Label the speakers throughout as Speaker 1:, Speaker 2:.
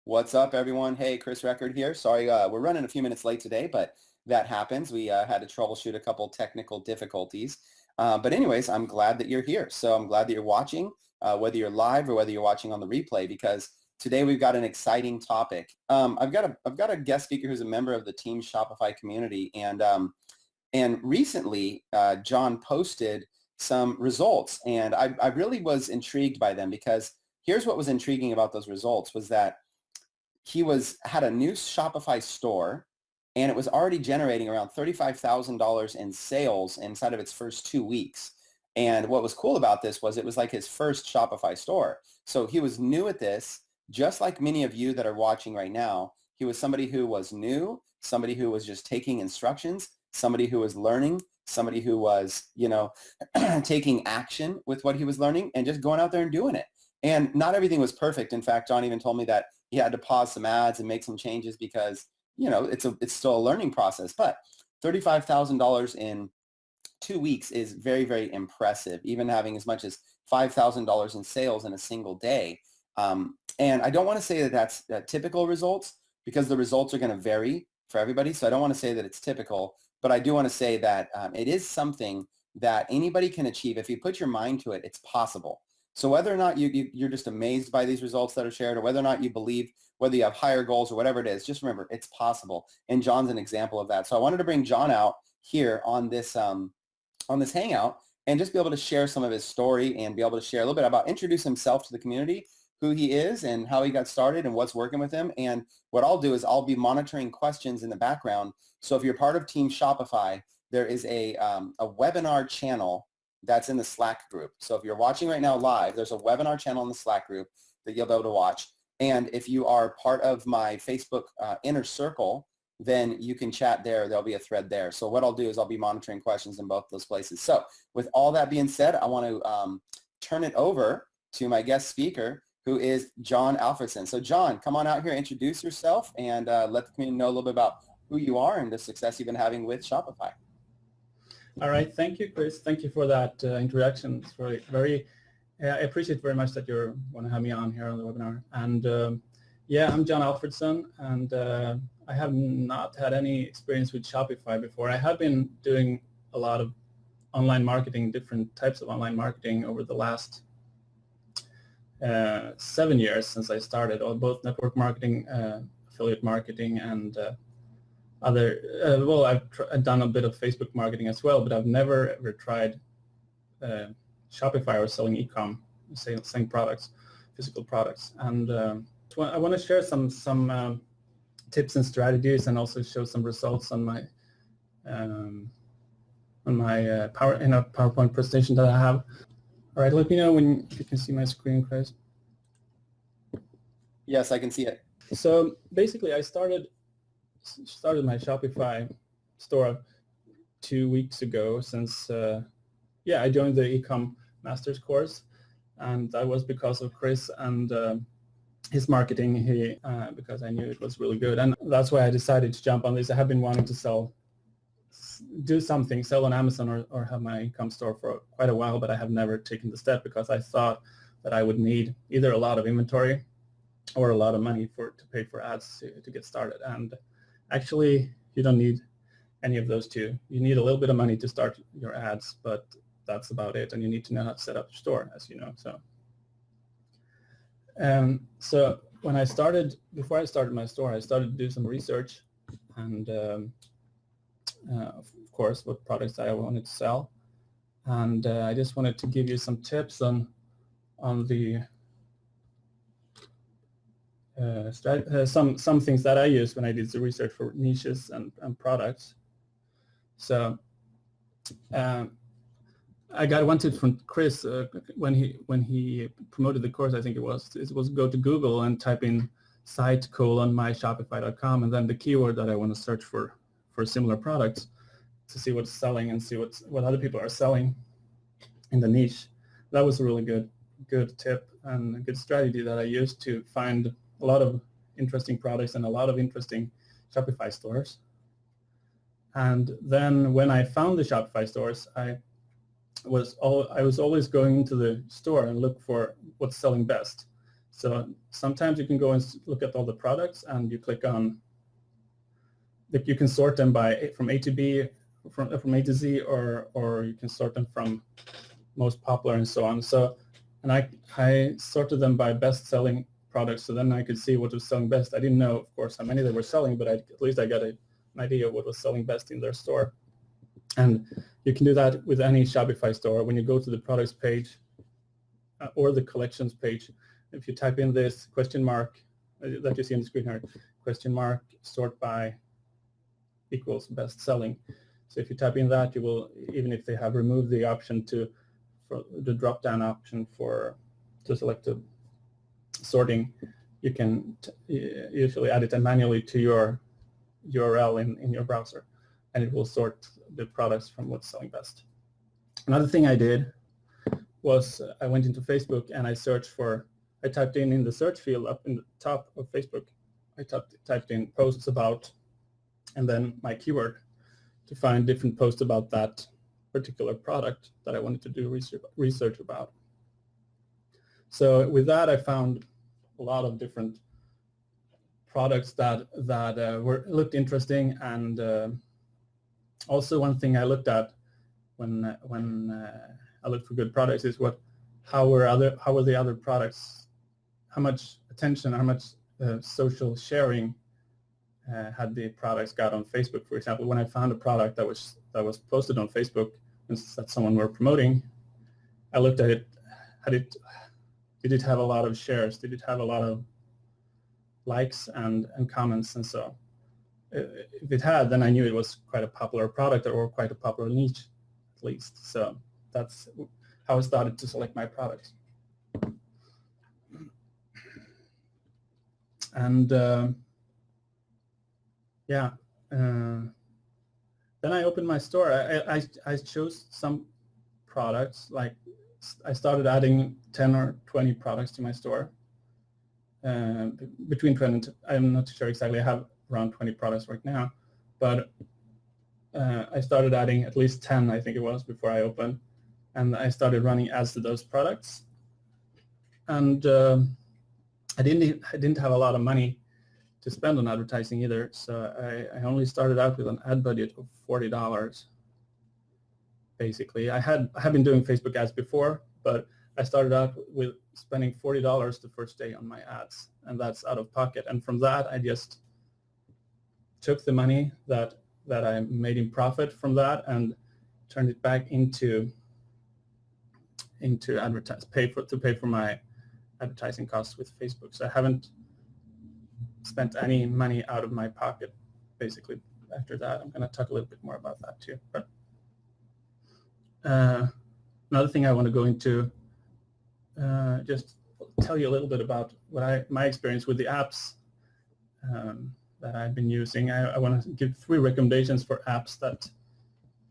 Speaker 1: What's up, everyone? Hey, Chris Record here. Sorry, we're running a few minutes late today, but that happens. We had to troubleshoot a couple technical difficulties. But anyways, I'm glad that you're here. So I'm glad that you're watching, whether you're live or whether you're watching on the replay, because today we've got an exciting topic. I've got a guest speaker who's a member of the Team Shopify community, and recently John posted some results, and I really was intrigued by them because here's what was intriguing about those results was that he had a new Shopify store, and it was already generating around $35,000 in sales inside of its first 2 weeks. And what was cool about this was it was like his first Shopify store. So he was new at this, just like many of you that are watching right now. He was somebody who was new, somebody who was just taking instructions, somebody who was learning, somebody who was, taking action with what he was learning and just going out there and doing it. And not everything was perfect. In fact, John even told me that he had to pause some ads and make some changes because, it's still a learning process. But $35,000 in 2 weeks is very, very impressive, even having as much as $5,000 in sales in a single day. And I don't want to say that that's typical results because the results are going to vary for everybody. So I don't want to say that it's typical, but I do want to say that it is something that anybody can achieve. If you put your mind to it, it's possible. So whether or not you're just amazed by these results that are shared, or whether or not you believe, whether you have higher goals or whatever it is, just remember it's possible. And John's an example of that. So I wanted to bring John out here on this hangout and just be able to share some of his story and be able to share a little bit about introduce himself to the community, who he is and how he got started and what's working with him. And what I'll do is I'll be monitoring questions in the background. So if you're part of Team Shopify, there is a webinar channel that's in the Slack group. So if you're watching right now live, there's a webinar channel in the Slack group that you'll be able to watch. And if you are part of my Facebook inner circle, then you can chat there. There'll be a thread there. So what I'll do is I'll be monitoring questions in both those places. So with all that being said, I want to turn it over to my guest speaker, who is John Alfredson. So John, come on out here, introduce yourself, and let the community know a little bit about who you are and the success you've been having with Shopify.
Speaker 2: All right, thank you, Chris. Thank you for that introduction. It's very I appreciate very much that you want to have me on here on the webinar. And yeah, I'm John Alfredson, and I have not had any experience with Shopify before. I have been doing a lot of online marketing, different types of online marketing over the last 7 years since I started, both network marketing, affiliate marketing, and other, I've done a bit of Facebook marketing as well, but I've never ever tried Shopify or selling e-com, selling products, physical products. And I want to share some tips and strategies, and also show some results on my PowerPoint presentation that I have. All right, let me know when you can see my screen, Chris.
Speaker 1: Yes, I can see it.
Speaker 2: So basically, I started my Shopify store 2 weeks ago, since I joined the Ecom Masters course, and that was because of Chris and his marketing. Because I knew it was really good, and that's why I decided to jump on this. I have been wanting to sell on Amazon or have my Ecom store for quite a while, but I have never taken the step because I thought that I would need either a lot of inventory or a lot of money to pay for ads to get started. And actually, you don't need any of those two. You need a little bit of money to start your ads, but that's about it. And you need to know how to set up your store, as you know. So before I started my store, I started to do some research, and of course, what products I wanted to sell. And I just wanted to give you some tips on the some things that I use when I did the research for niches and products. So I got one tip from Chris when he promoted the course. I think it was go to Google and type in site:myshopify.com, and then the keyword that I want to search for similar products, to see what's selling and see what other people are selling in the niche. That was a really good tip and a good strategy that I used to find a lot of interesting products and a lot of interesting Shopify stores. And then when I found the Shopify stores, I was always going into the store and look for what's selling best. So sometimes you can go and look at all the products, and you click on, you can sort them from A to B, from A to Z, or you can sort them from most popular and so on. So, and I sorted them by best-selling products, so then I could see what was selling best. I didn't know, of course, how many they were selling, but at least I got an idea of what was selling best in their store. And you can do that with any Shopify store. When you go to the products page or the collections page, if you type in this question mark that you see on the screen here, question mark sort by equals best selling. So if you type in that, you will, even if they have removed the option for the drop down option to select the sorting, you can usually add it manually to your URL in your browser, and it will sort the products from what's selling best. Another thing I did was I went into Facebook and I typed in the search field up in the top of Facebook, I typed in posts about, and then my keyword, to find different posts about that particular product that I wanted to do research about. So with that, I found a lot of different products that looked interesting, and also one thing I looked at when I looked for good products is how were the other products, how much attention, how much social sharing had the products got on Facebook. For example, when I found a product that was posted on Facebook that someone were promoting, I looked at it. Did it have a lot of shares? Did it have a lot of likes and comments? And so if it had, then I knew it was quite a popular product or quite a popular niche, at least. So that's how I started to select my products. And then I opened my store. I chose some products, like I started adding 10 or 20 products to my store. Between 20 and, I'm not sure exactly, I have around 20 products right now, but I started adding at least 10, I think it was, before I opened, and I started running ads to those products. And I didn't have a lot of money to spend on advertising either, so I only started out with an ad budget of $40. Basically, I had been doing Facebook ads before, but I started out with spending $40 the first day on my ads, and that's out of pocket. And from that, I just took the money that I made in profit from that and turned it back into pay for my advertising costs with Facebook. So I haven't spent any money out of my pocket, basically, after that. I'm going to talk a little bit more about that too. But another thing I want to go into, just tell you a little bit about my experience with the apps that I've been using. I want to give 3 recommendations for apps that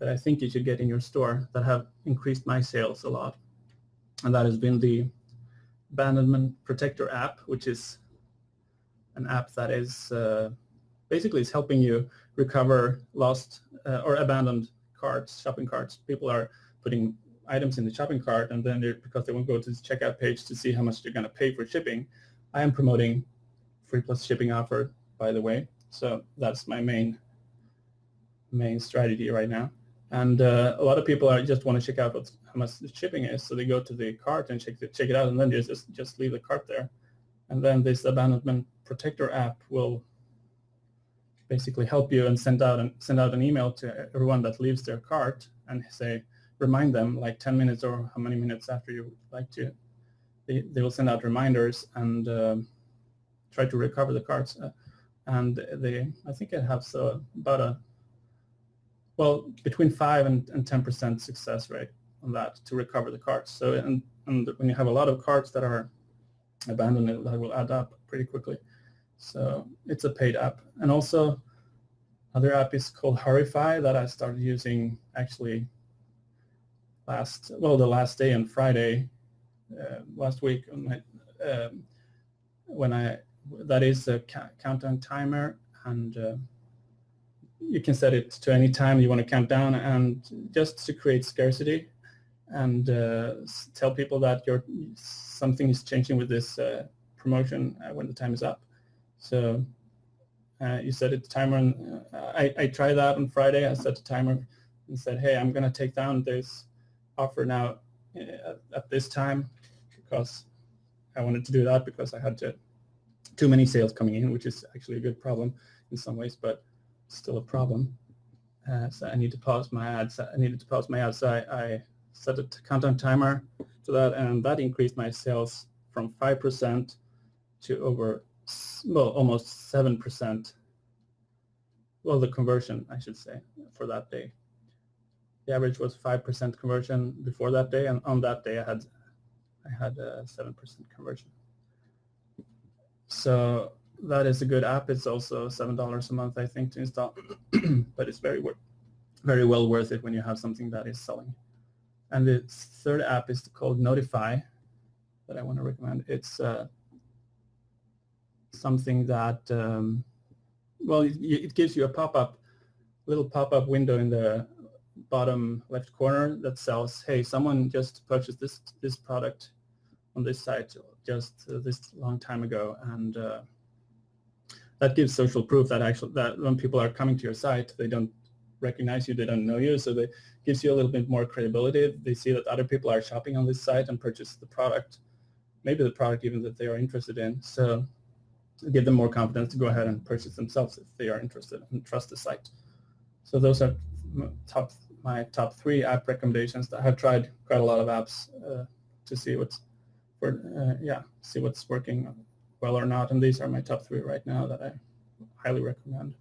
Speaker 2: I think you should get in your store that have increased my sales a lot. And that has been the Abandonment Protector app, which is an app that is basically is helping you recover lost or abandoned carts, shopping carts. People are putting items in the shopping cart, and then because they won't go to the checkout page to see how much they're going to pay for shipping. I am promoting free plus shipping offer, by the way. So that's my main strategy right now. And a lot of people just want to check out how much the shipping is, so they go to the cart and check it out, and then just leave the cart there. And then this Abandonment Protector app will basically help you and send out an email to everyone that leaves their cart and remind them like 10 minutes or how many minutes after you like to. They will send out reminders and try to recover the carts. And I think it has about between 5 and 10% success rate on that to recover the carts. So and when you have a lot of carts that are abandoned, that will add up pretty quickly. So it's a paid app. And also another app is called Hurrify that I started using actually the last day on Friday last week. That is a countdown timer, and you can set it to any time you want to count down, and just to create scarcity and tell people that something is changing with this promotion when the time is up. So you set a timer, and I tried that on Friday. I set a timer and said, hey, I'm going to take down this offer now at this time, because I wanted to do that because I had too many sales coming in, which is actually a good problem in some ways, but still a problem. So I need to pause my ads. I needed to pause my ads. So I set a countdown timer to that, and that increased my sales from 5% to over, well, almost 7%. Well, the conversion, I should say, for that day. The average was 5% conversion before that day, and on that day I had a 7% conversion. So that is a good app. It's also $7 a month, I think, to install, but it's very well worth it when you have something that is selling. And the third app is called Notify that I want to recommend. It's something that, well, it gives you a little pop-up window in the bottom left corner that says, hey, someone just purchased this product on this site just this long time ago, and that gives social proof that when people are coming to your site, they don't recognize you, they don't know you, so it gives you a little bit more credibility. They see that other people are shopping on this site and purchase the product, maybe the product even that they are interested in, so give them more confidence to go ahead and purchase themselves if they are interested and trust the site. So those are my top 3 app recommendations. I have tried quite a lot of apps to see what's working well or not, and these are my top 3 right now that I highly recommend.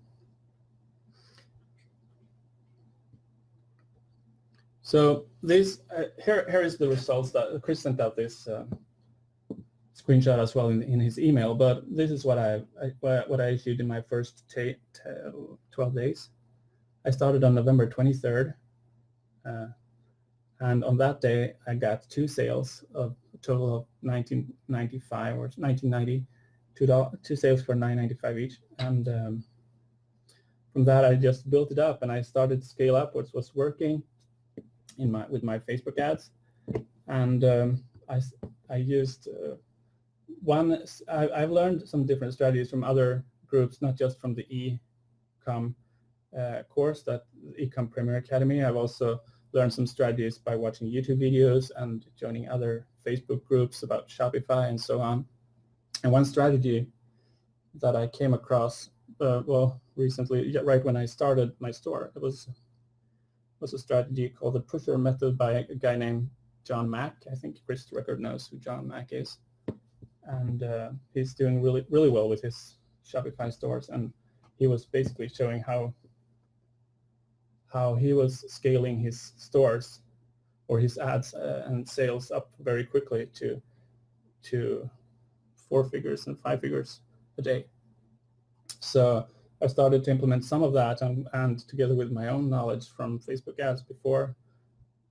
Speaker 2: So these here is the results that Chris sent out this screenshot as well in his email, but this is what I achieved in my first 12 days. I started on November 23rd, and on that day I got 2 sales of a total of $19.95 or $19.90, 2 sales for $9.95 each, and from that I just built it up and I started to scale up what was working with my Facebook ads, and I used I've learned some different strategies from other groups, not just from the e-com course, that e-com Premier Academy. I've also learned some strategies by watching YouTube videos and joining other Facebook groups about Shopify and so on. And one strategy that I came across, recently, right when I started my store, it was a strategy called the pusher method by a guy named John Mack. I think Chris Record knows who John Mack is. And he's doing really well with his Shopify stores, and he was basically showing how he was scaling his stores or his ads and sales up very quickly to 4 figures and 5 figures a day. So I started to implement some of that, and together with my own knowledge from Facebook ads before,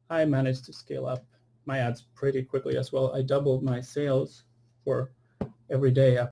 Speaker 2: I managed to scale up my ads pretty quickly as well. I doubled my sales for every day up